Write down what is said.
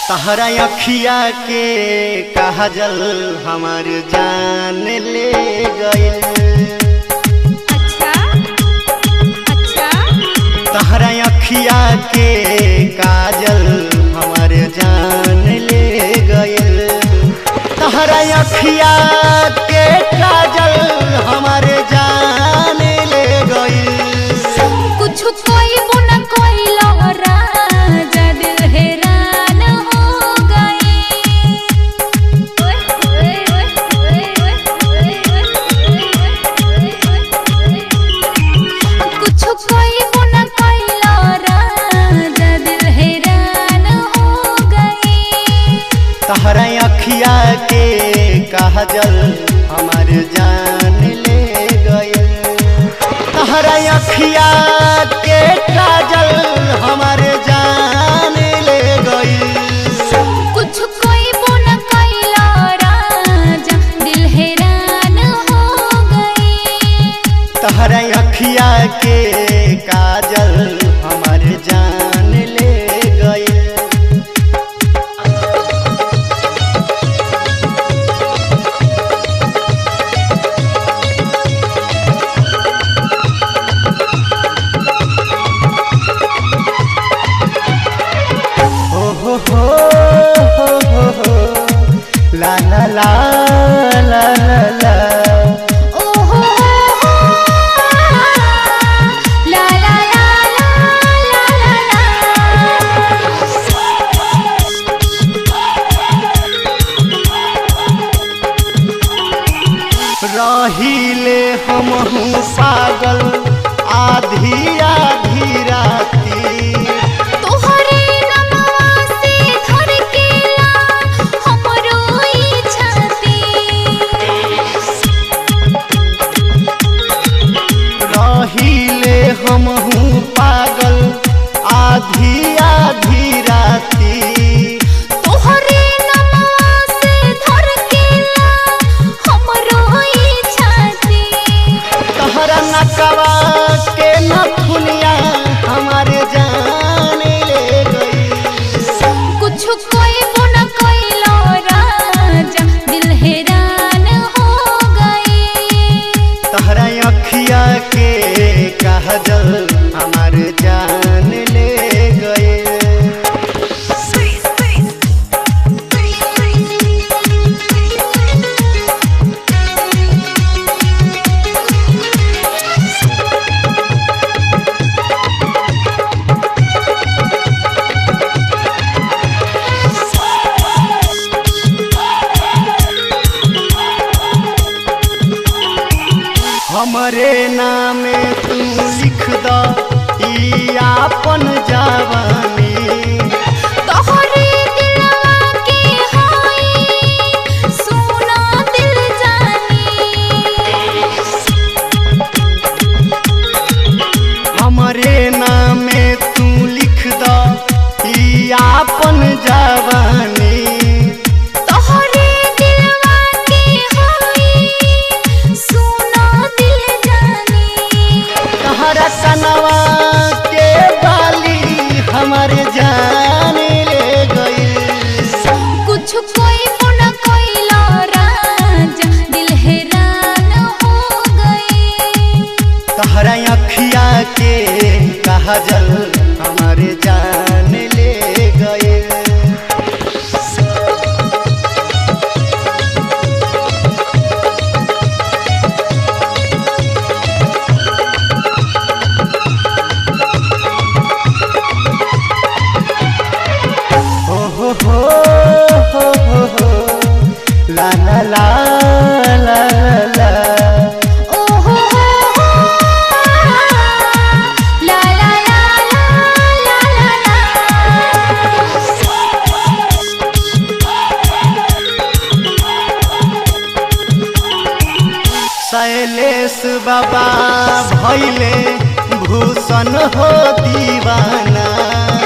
तहरा अखिया के काजल हमार जान ले गइल। अच्छा अच्छा। तहरा अखिया के काजल हमार जान ले गइल। तहरा अखिया के काजल हमार जान ले गइल। कुछ कोई न कोई राजा दिल हैरान हो गई। कुछ कोई न कोई राजा दिल हैरान हो गई। तहरा अखिया के काजल हमार जान ले गइल। तहरा अखिया के काजल हमार जान ले गइल। कुछ कोई न कोई राजा दिल हैरान हो गई। तहरा अखिया के काजल हमार जान ले गइल। ला ला ला ला ला ला। ओहो ला ला ला ला ला ला। रहिले हमहू पागल आधी आधी राती। तोहरे नमवा से धड़केला हमरो ई छाती। रहिले हमहू पागल आधी आधी राती। तोहरे नमवा से धड़केला हमरो ई छाती। तहरा नकवा के नथुनिया हमार जान ले गई। कुछ कोई न कोई राजा दिल हैरान हो गई। तहरा अखिया के काजल हमार जान ले गए। हमरे नाम तू लिख द ई आपन जवानी। तोहरे दिलवा के होई सुना दिल जानी। हमरे नाम तू लिख द ई आपन जवानी। तोहरे दिलवा के होई सुना दिल जानी। तहरा कनवा के बाली हमार जान ले गई। कुछ कोई न कोई राजा दिल हैरान हो गई। तहरा अखिया के काजल हमार जान ले गए। ला ला ला ला ला। ओहो ला ला ला ला ला ला। शैलेश बाबा भैले भूषण हो दीवाना।